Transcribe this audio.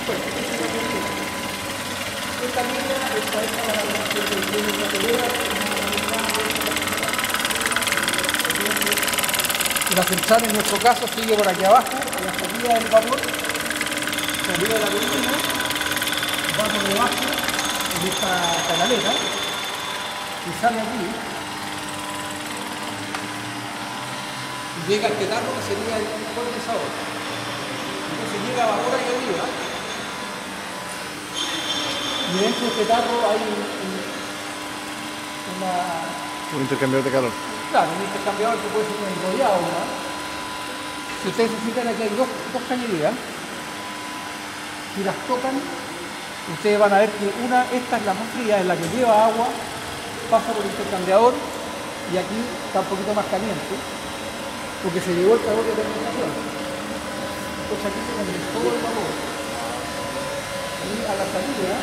Bueno, esta línea está hecha para la relación de la telera y la central en nuestro caso sigue por aquí abajo, a la salida del vapor, salida de la turbina, va por debajo en esta canaleta y sale aquí y llega al petardo que sería el condensador. Entonces llega vapor ahí arriba y dentro del petardo hay un intercambiador de calor. claro, un intercambiador que puede ser un enrollado, ¿no? Si ustedes se fijan aquí hay dos cañerías, si las tocan, ustedes van a ver que esta es la más fría, es la que lleva agua, pasa por el intercambiador y aquí está un poquito más caliente, porque se llevó el calor de terminación. Entonces aquí se condensó el vapor. Y a la salida